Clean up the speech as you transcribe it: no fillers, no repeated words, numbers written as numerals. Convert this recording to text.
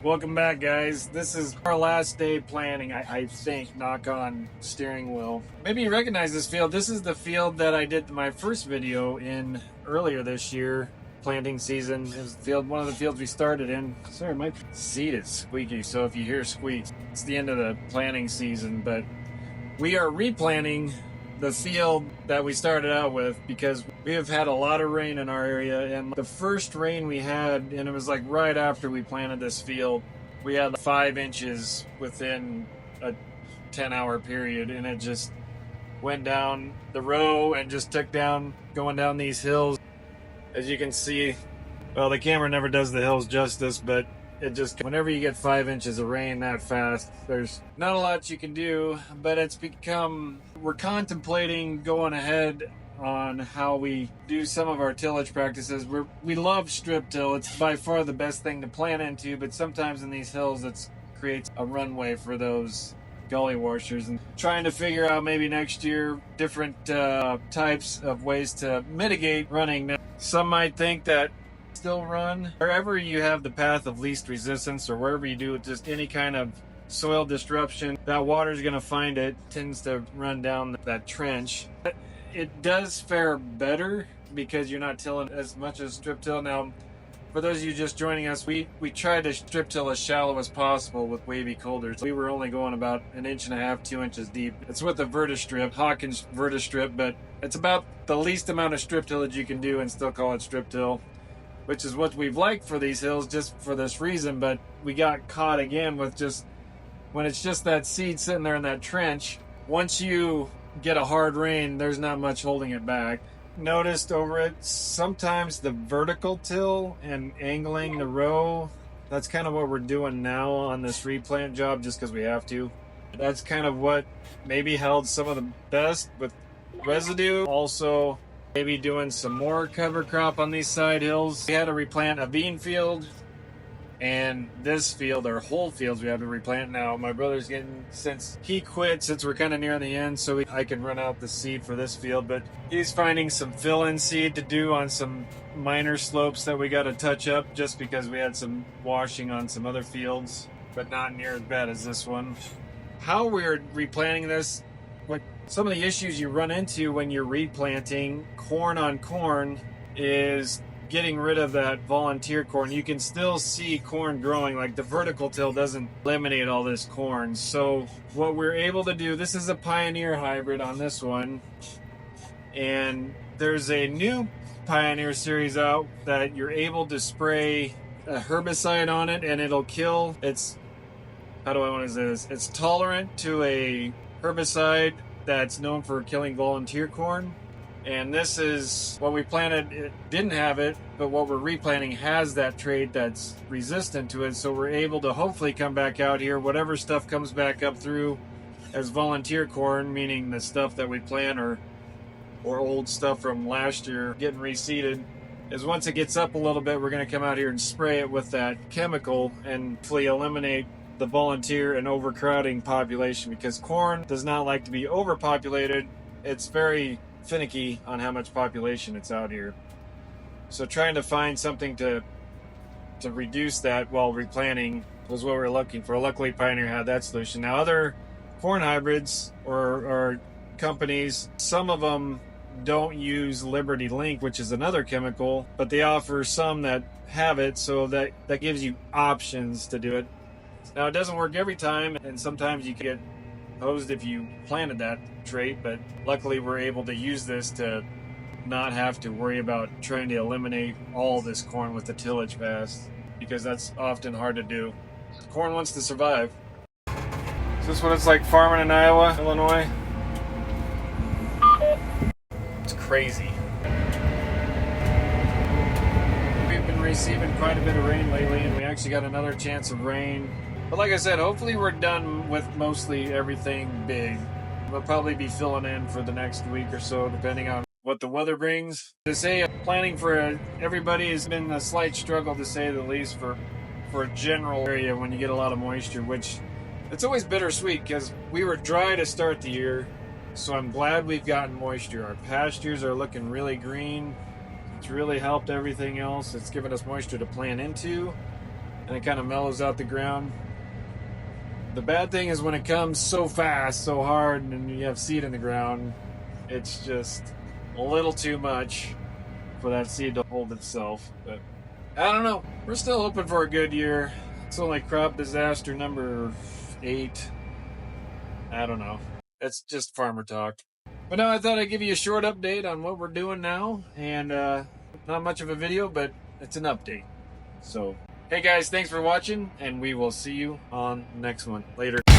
Welcome back, guys. This is our last day planting, I think, knock on steering wheel. Maybe you recognize this field. This is the field that I did my first video in earlier this year, planting season. It was the field, one of the fields we started in. Sorry, my seat is squeaky, so if you hear squeaks, it's the end of the planting season, but we are replanting the field that we started out with because we have had a lot of rain in our area, and the first rain we had, and it was like right after we planted this field, we had 5 inches within a 10-hour period, and it just went down the row and just took down, going down these hills. As you can see, well, the camera never does the hills justice, but it just, whenever you get 5 inches of rain that fast, there's not a lot you can do. But it's become, we're contemplating going ahead on how we do some of our tillage practices. We love strip till. It's by far the best thing to plant into, but sometimes in these hills it creates a runway for those gully washers, and trying to figure out maybe next year different types of ways to mitigate running. Now, some might think that still run wherever you have the path of least resistance, or wherever you do just any kind of soil disruption, that water is going to find it, tends to run down that trench. It does fare better because you're not tilling as much as strip till. Now, for those of you just joining us, we tried to strip till as shallow as possible with wavy coulters. We were only going about 1.5 inches, 2 inches deep. It's with a vertistrip, Hawkins vertistrip, but it's about the least amount of strip tillage you can do and still call it strip till, which is what we've liked for these hills just for this reason. But we got caught again with just, when it's just that seed sitting there in that trench, once you get a hard rain, there's not much holding it back. Noticed over it, sometimes the vertical till and angling the row, that's kind of what we're doing now on this replant job just because we have to. That's kind of what maybe held some of the best with residue. Also, maybe doing some more cover crop on these side hills. We had to replant a bean field, and this field, our whole fields, we have to replant now. My brother's getting, since he quit, since we're kind of near the end, so I can run out the seed for this field, but he's finding some fill-in seed to do on some minor slopes that we got to touch up just because we had some washing on some other fields, but not near as bad as this one. How we're replanting this, what some of the issues you run into when you're replanting corn on corn is getting rid of that volunteer corn. You can still see corn growing, like the vertical till doesn't eliminate all this corn. So what we're able to do, this is a Pioneer hybrid on this one, and there's a new Pioneer series out that you're able to spray a herbicide on it and it'll kill. It's, how do I want to say this? It's tolerant to a herbicide that's known for killing volunteer corn. And this is what we planted. It didn't have it, but what we're replanting has that trait that's resistant to it. So we're able to hopefully come back out here, whatever stuff comes back up through as volunteer corn, meaning the stuff that we plant or old stuff from last year getting reseeded, is once it gets up a little bit, we're going to come out here and spray it with that chemical and hopefully eliminate the volunteer and overcrowding population, because corn does not like to be overpopulated. It's very finicky on how much population it's out here. So trying to find something to reduce that while replanting was what we were looking for. Luckily Pioneer had that solution. Now other corn hybrids or companies, some of them don't use Liberty Link, which is another chemical, but they offer some that have it, so that gives you options to do it. Now it doesn't work every time, and sometimes you get hosed if you planted that trait, but luckily we're able to use this to not have to worry about trying to eliminate all this corn with the tillage pass, because that's often hard to do. Corn wants to survive. Is this what it's like farming in Iowa, Illinois? It's crazy. We've been receiving quite a bit of rain lately, and we actually got another chance of rain. But like I said, hopefully we're done with mostly everything big. We'll probably be filling in for the next week or so, depending on what the weather brings. To say planning for everybody has been a slight struggle, to say the least, for a general area when you get a lot of moisture, which it's always bittersweet because we were dry to start the year, so I'm glad we've gotten moisture. Our pastures are looking really green. It's really helped everything else. It's given us moisture to plant into. and it kind of mellows out the ground. The bad thing is when it comes so fast, so hard, and you have seed in the ground, it's just a little too much for that seed to hold itself. But I don't know. We're still hoping for a good year. It's only crop disaster number 8. I don't know. It's just farmer talk. But no, I thought I'd give you a short update on what we're doing now. And not much of a video, but it's an update. So, hey guys, thanks for watching, and we will see you on the next one. Later.